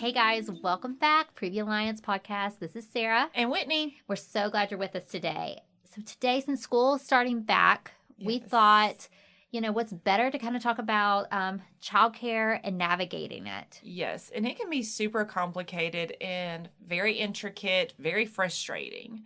Hey guys, welcome back. Preview Alliance podcast. This is Sarah. And Whitney. We're so glad you're with us today. So today, since school is starting back, we Yes. thought, what's better to kind of talk about childcare and navigating it. Yes, and it can be super complicated and very intricate, very frustrating.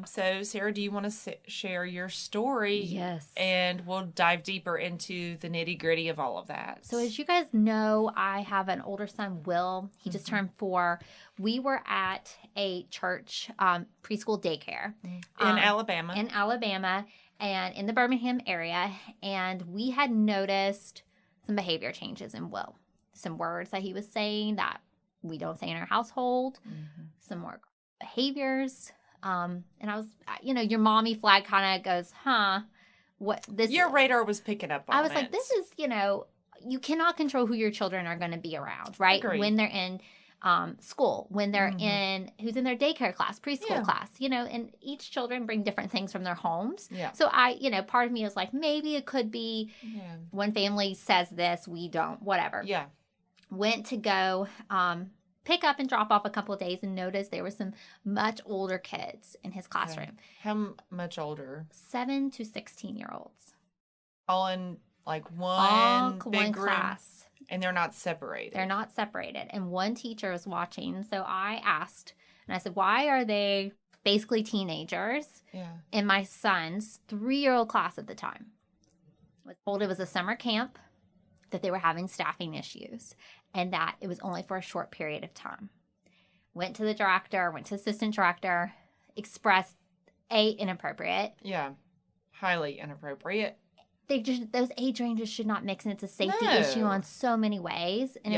So Sarah, do you want to share your story? Yes. And we'll dive deeper into the nitty gritty of all of that. So as you guys know, I have an older son, Will. He just turned 4. We were at a church preschool daycare. In Alabama. In Alabama and in the Birmingham area. And we had noticed some behavior changes in Will. Some words that he was saying that we don't say in our household. Some more behaviors. And I was, your mommy flag kind of goes, what this? Your radar was picking up on it. I was like, this is, you cannot control who your children are going to be around, right? Agreed. When they're in school, when they're who's in their daycare class, preschool class, and each children bring different things from their homes. Yeah. So part of me is like, maybe it could be one family says this, we don't, whatever. Yeah. Went to go pick up and drop off a couple of days and noticed there were some much older kids in his classroom. Okay. How much older? 7 to 16-year-olds. All in like All one one big room, class. and they're not separated. They're not separated. And one teacher is watching. So I asked, and I said, why are they basically teenagers in my son's 3-year-old class at the time? I was told it was a summer camp, that they were having staffing issues, and that it was only for a short period of time. Went to the director, went to assistant director, expressed inappropriate. Yeah. Highly inappropriate. Those age ranges should not mix, and it's a safety issue on so many ways. And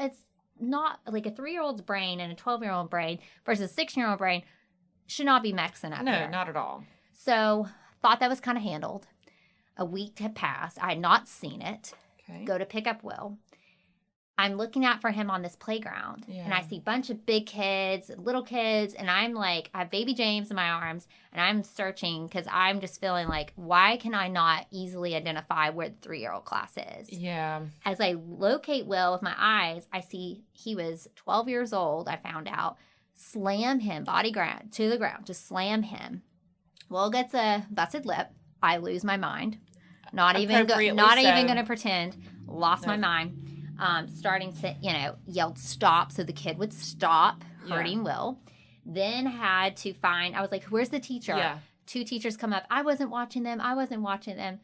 it's not like a 3-year-old's brain and a 12-year-old brain versus a 6-year-old brain should not be mixing up. No, not at all. So thought that was kind of handled. A week had passed. I had not seen it. Okay. Go to pick up Will. I'm looking out for him on this playground, and I see a bunch of big kids, little kids, and I'm like, I have baby James in my arms, and I'm searching because I'm just feeling like, why can I not easily identify where the 3-year-old class is? Yeah. As I locate Will with my eyes, I see he was 12 years old, I found out. Slam him, body ground to the ground, just slam him. Will gets a busted lip. I lose my mind. Not even going to pretend. Lost my mind. Starting to, yelled stop so the kid would stop hurting Will. Then had to find, I was like, where's the teacher? Yeah. 2 teachers come up. I wasn't watching them. And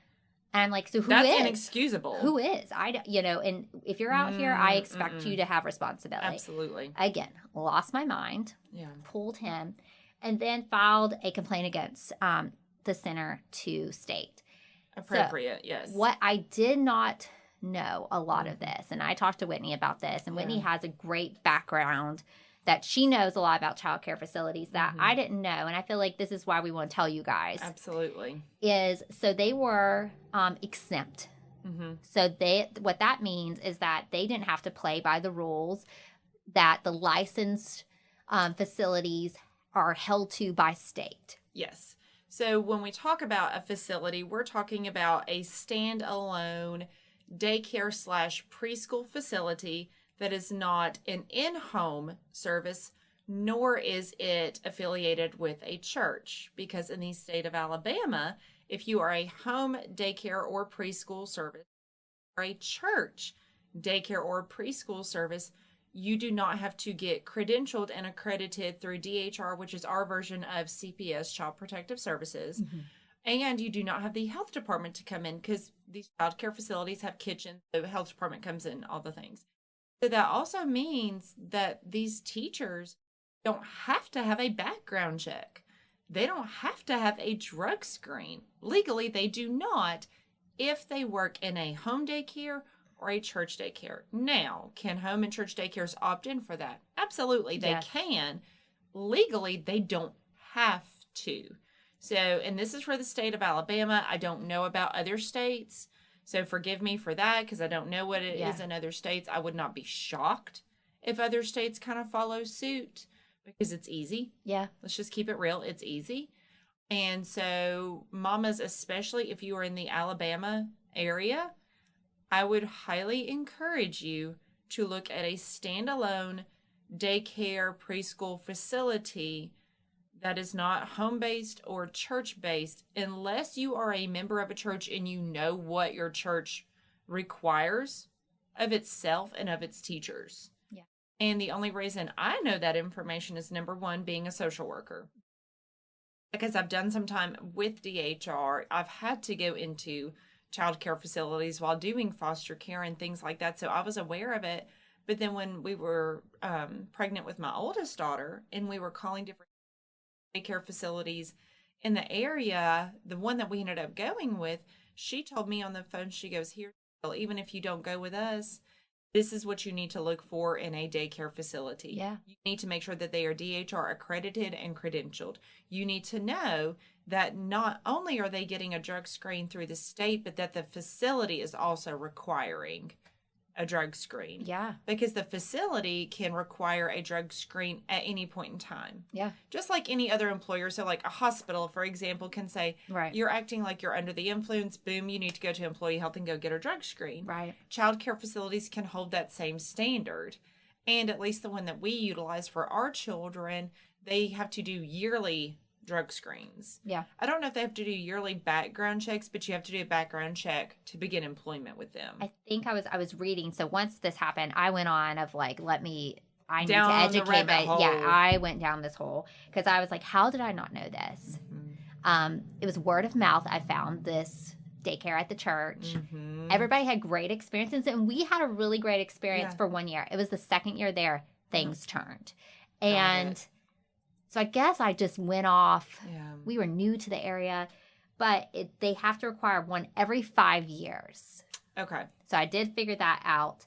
I'm like, so who is? That's inexcusable. Who is? And if you're out here, I expect you to have responsibility. Absolutely. Again, lost my mind. Yeah. Pulled him. And then filed a complaint against the center to state. Appropriate, so, yes. What I did not know a lot of this, and I talked to Whitney about this, and Whitney has a great background that she knows a lot about childcare facilities that I didn't know, and I feel like this is why we want to tell you guys. Absolutely. So they were exempt. So what that means is that they didn't have to play by the rules that the licensed facilities are held to by state. Yes. So when we talk about a facility, we're talking about a standalone daycare / preschool facility that is not an in-home service, nor is it affiliated with a church. Because in the state of Alabama, if you are a home daycare or preschool service, or a church daycare or preschool service, you do not have to get credentialed and accredited through DHR, which is our version of CPS, Child Protective Services. And you do not have the health department to come in because these child care facilities have kitchens. The health department comes in, all the things. So that also means that these teachers don't have to have a background check. They don't have to have a drug screen. Legally, they do not if they work in a home daycare or a church daycare. Now, can home and church daycares opt in for that? Absolutely, they can. Legally, they don't have to. So, and this is for the state of Alabama. I don't know about other states. So forgive me for that because I don't know what it is in other states. I would not be shocked if other states kind of follow suit because it's easy. Yeah. Let's just keep it real. It's easy. And so mamas, especially if you are in the Alabama area, I would highly encourage you to look at a standalone daycare preschool facility that is not home-based or church-based unless you are a member of a church and you know what your church requires of itself and of its teachers. Yeah. And the only reason I know that information is, number one, being a social worker. Because I've done some time with DHR, I've had to go into child care facilities while doing foster care and things like that. So I was aware of it. But then when we were pregnant with my oldest daughter and we were calling different daycare facilities in the area, the one that we ended up going with, she told me on the phone, she goes, here, even if you don't go with us, this is what you need to look for in a daycare facility. Yeah. You need to make sure that they are DHR accredited and credentialed. You need to know that not only are they getting a drug screen through the state, but that the facility is also requiring a drug screen. Yeah. Because the facility can require a drug screen at any point in time. Yeah. Just like any other employer. So like a hospital, for example, can say, Right. you're acting like you're under the influence. Boom, you need to go to employee health and go get a drug screen. Right. Child care facilities can hold that same standard. And at least the one that we utilize for our children, they have to do yearly drug screens. Yeah. I don't know if they have to do yearly background checks, but you have to do a background check to begin employment with them. I think I was reading. So once this happened, I went on of like, I need Down to the educate. rabbit hole. Yeah, I went down this hole because I was like, how did I not know this? Mm-hmm. It was word of mouth. I found this daycare at the church. Mm-hmm. Everybody had great experiences, and we had a really great experience Yeah. for 1 year. It was the second year there, things turned. Got And it. so I guess I just went off. Yeah. We were new to the area, but they have to require one every 5 years. Okay. So I did figure that out.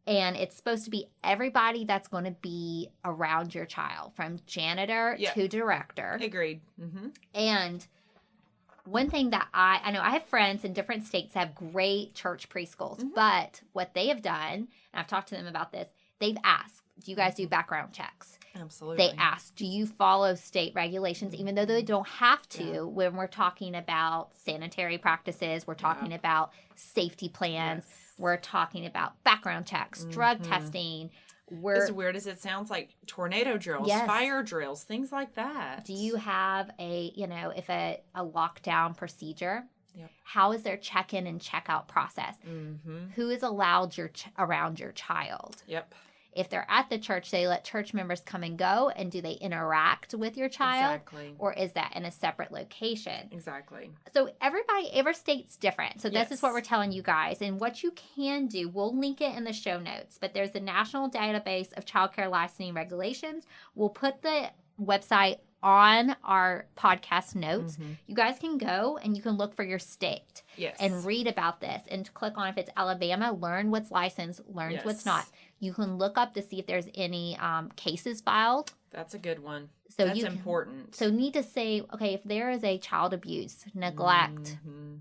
And it's supposed to be everybody that's going to be around your child, from janitor Yeah. to director. Agreed. Mm-hmm. And one thing that I know I have friends in different states that have great church preschools, Mhm. but what they have done, and I've talked to them about this, they've asked, do you guys do background checks? Absolutely. They ask, do you follow state regulations, even though they don't have to Yeah. when we're talking about sanitary practices, we're talking about safety plans, Yes. we're talking about background checks, drug Mhm. testing. As weird as it sounds, like tornado drills, Yes. fire drills, things like that. Do you have if a lockdown procedure? Yep. How is their check-in and check-out process? Mm-hmm. Who is allowed around your child? Yep. If they're at the church, they let church members come and go, and do they interact with your child? Exactly. Or is that in a separate location? Exactly. So every state's different. So this is what Yes. we're telling you guys. And what you can do, we'll link it in the show notes, but there's the National Database of Childcare Licensing Regulations. We'll put the website on our podcast notes. Mhm. You guys can go and you can look for your state Yes. and read about this and click on if it's Alabama, learn what's licensed, learn what's Yes. not. You can look up to see if there's any cases filed. That's a good one. So That's you important. So need to say, okay, if there is a child abuse, neglect, Mhm.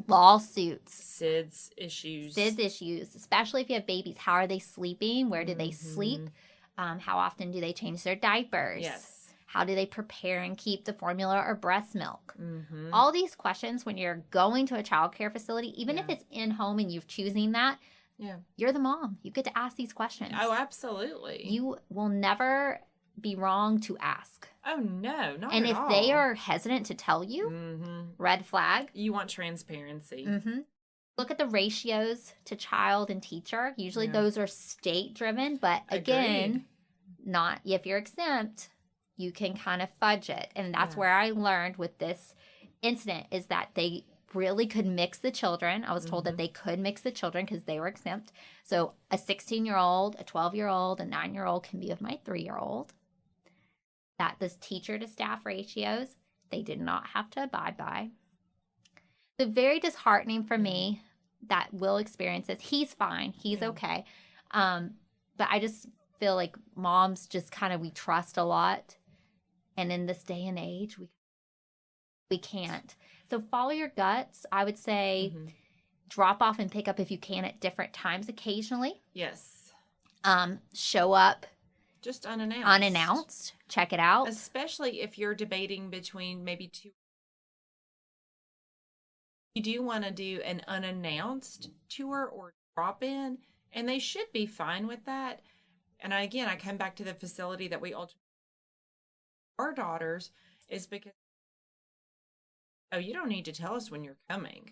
lawsuits, SIDS issues. especially if you have babies, how are they sleeping? Where do they sleep? How often do they change their diapers? Yes. How do they prepare and keep the formula or breast milk? Mm-hmm. All these questions when you're going to a child care facility, even if Yeah. it's in home and you're choosing that, Yeah. you're the mom. You get to ask these questions. Oh, absolutely. You will never be wrong to ask. Oh, no, not And at if all. they are hesitant to tell you, Mm-hmm. red flag. You want transparency. Mm-hmm. Look at the ratios to child and teacher. Usually Yeah. those are state driven, but again, not if you're exempt, you can kind of fudge it. And that's Yeah. where I learned with this incident is that they really could mix the children. I was told that they could mix the children because they were exempt. So a 16-year-old, a 12-year-old, a 9-year-old can be with my 3-year-old. That this teacher to staff ratios, they did not have to abide by. So very disheartening for me that Will experiences. He's fine. He's Yeah. okay. But I just feel like moms just kind of, we trust a lot. And in this day and age, we can't. So follow your guts. I would say Mhm. drop off and pick up if you can at different times occasionally. Yes. Show up Just unannounced. unannounced. Check it out. Especially if you're debating between maybe two. You do want to do an unannounced tour or drop in And they should be fine with that. And again, I come back to the facility that we ultimately our daughters is because, oh, you don't need to tell us when you're coming.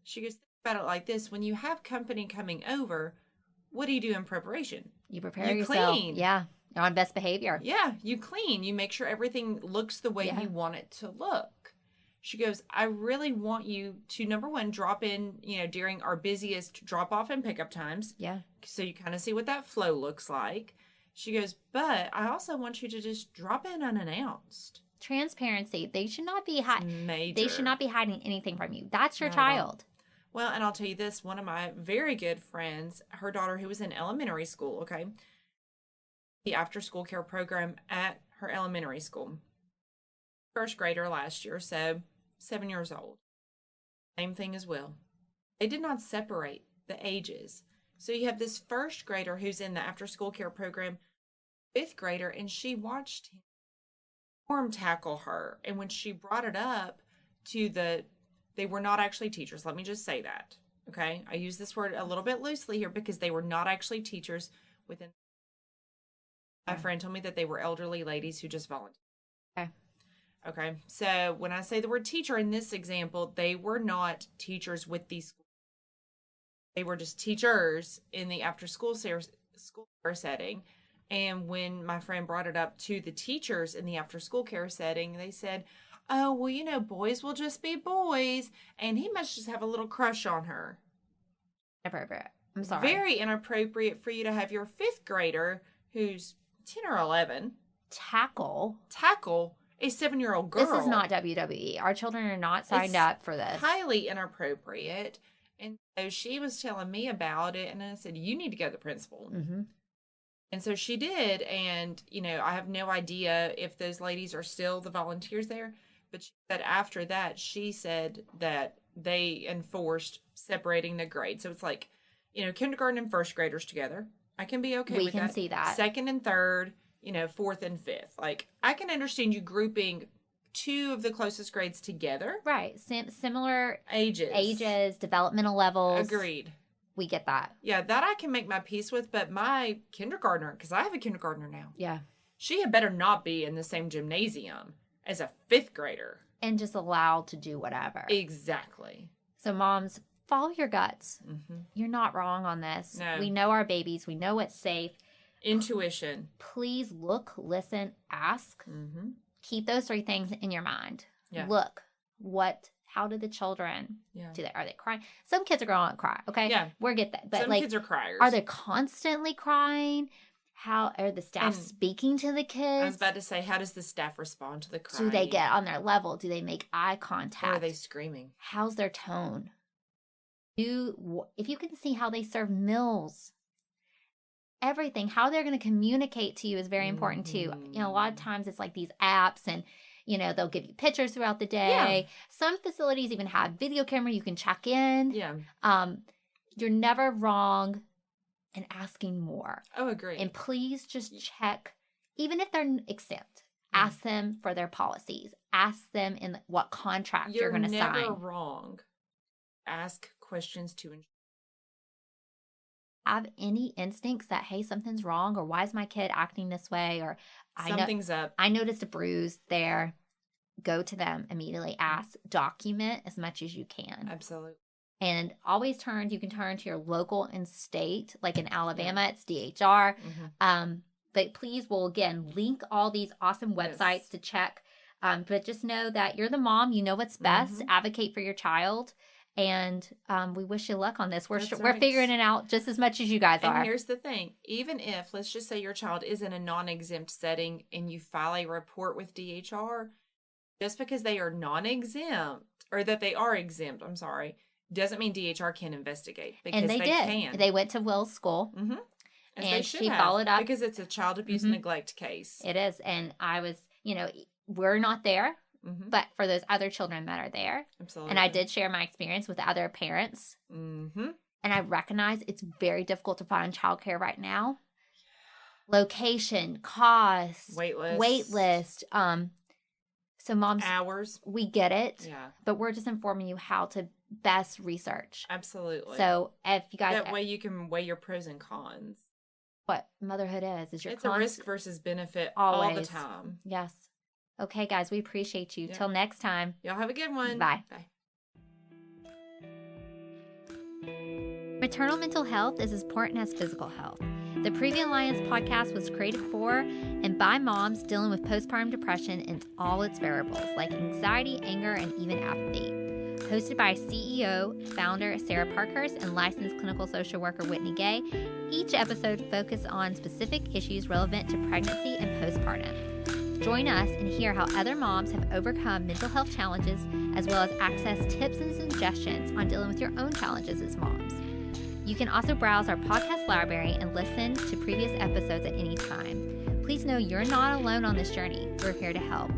She goes, think about it like this. When you have company coming over, what do you do in preparation? You prepare You yourself. clean. Yeah. You're on best behavior. Yeah, you clean. You make sure everything looks the way Yeah. you want it to look. She goes, I really want you to, number one, drop in, during our busiest drop off and pickup times. Yeah. So you kind of see what that flow looks like. She goes, but I also want you to just drop in unannounced. Transparency. They should not be major. They should not be hiding anything from you. That's your Not at all. child. Well, and I'll tell you this, one of my very good friends, her daughter who was in elementary school, okay, the after school care program at her elementary school. First grader last year, so 7 years old. Same thing as Will. They did not separate the ages. So you have this first grader who's in the after school care program, fifth grader, and she watched him arm tackle her. And when she brought it up to they were not actually teachers. Let me just say that. Okay. I use this word a little bit loosely here because they were not actually teachers within. My friend told me that they were elderly ladies who just volunteered. Okay. Okay. So when I say the word teacher in this example, they were not teachers with these schools. They were just teachers in the after school care setting. And when my friend brought it up to the teachers in the after school care setting, they said, oh, well, boys will just be boys. And he must just have a little crush on her. Inappropriate. I'm sorry. Very inappropriate for you to have your fifth grader, who's 10 or 11, tackle a 7-year-old girl. This is not WWE. Our children are not signed up for this. Highly inappropriate. And so she was telling me about it, and I said, you need to go to the principal. Mm-hmm. And so she did, and, I have no idea if those ladies are still the volunteers there, but she said after that, she said that they enforced separating the grades. So it's like, kindergarten and first graders together. I can be okay with that. We can see that. Second and third, fourth and fifth. Like, I can understand you grouping two of the closest grades together. Right. Similar ages, developmental levels. Agreed. We get that. Yeah, that I can make my peace with, but my kindergartner, because I have a kindergartner now. Yeah. She had better not be in the same gymnasium as a fifth grader. And just allowed to do whatever. Exactly. So moms, follow your guts. Mm-hmm. You're not wrong on this. No. We know our babies. We know what's safe. Intuition. Please look, listen, ask. Mm-hmm. Keep those 3 things in your mind. Yeah. Look, how do the children do that? Are they crying? Some kids are going to cry, okay? Yeah. We get that. But some kids are criers. Are they constantly crying? How are the staff speaking to the kids? I was about to say, how does the staff respond to the crying? Do they get on their level? Do they make eye contact? Or are they screaming? How's their tone? If you can see how they serve meals, everything, how they're going to communicate to you is very important too. A lot of times it's like these apps and, they'll give you pictures throughout the day. Yeah. Some facilities even have video camera. You can check in. Yeah. You're never wrong in asking more. Oh, agree. And please just check, even if they're exempt, ask them for their policies. Ask them in what contract you're going to sign. You're never wrong. Ask questions to ensure. Have any instincts that, hey, something's wrong, or why is my kid acting this way, or something's up. I noticed a bruise there. Go to them immediately. Ask, document as much as you can. Absolutely. And always you can turn to your local and state, like in Alabama, it's DHR. Mm-hmm. But please, we'll again link all these awesome websites to check. But just know that you're the mom, you know what's best. Mm-hmm. Advocate for your child. And we wish you luck on this. We're figuring it out just as much as you guys are. And here's the thing. Even if, let's just say your child is in a non-exempt setting and you file a report with DHR, just because they are non-exempt, or that they are exempt, doesn't mean DHR can investigate. Because and they did. Can. They went to Will's school. Mm-hmm. And she followed up. Because it's a child abuse neglect case. It is. And I was, we're not there. Mm-hmm. But for those other children that are there. Absolutely. And I did share my experience with other parents. Mm-hmm. And I recognize it's very difficult to find childcare right now. Location, cost, wait list. So moms, hours. we get it, Yeah, but we're just informing you how to best research. absolutely. So if you guys, that way you can weigh your pros and cons. what motherhood is your It's a risk versus benefit all the always. time. Yes. Okay, guys, we appreciate you. Yeah. Till next time. Y'all have a good one. Bye. Bye. Maternal mental health is as important as physical health. The Preview Alliance podcast was created for and by moms dealing with postpartum depression and all its variables, like anxiety, anger, and even apathy. Hosted by CEO, founder Sarah Parkhurst, and licensed clinical social worker Whitney Gay, each episode focused on specific issues relevant to pregnancy and postpartum. Join us and hear how other moms have overcome mental health challenges, as well as access tips and suggestions on dealing with your own challenges as moms. You can also browse our podcast library and listen to previous episodes at any time. Please know you're not alone on this journey. We're here to help.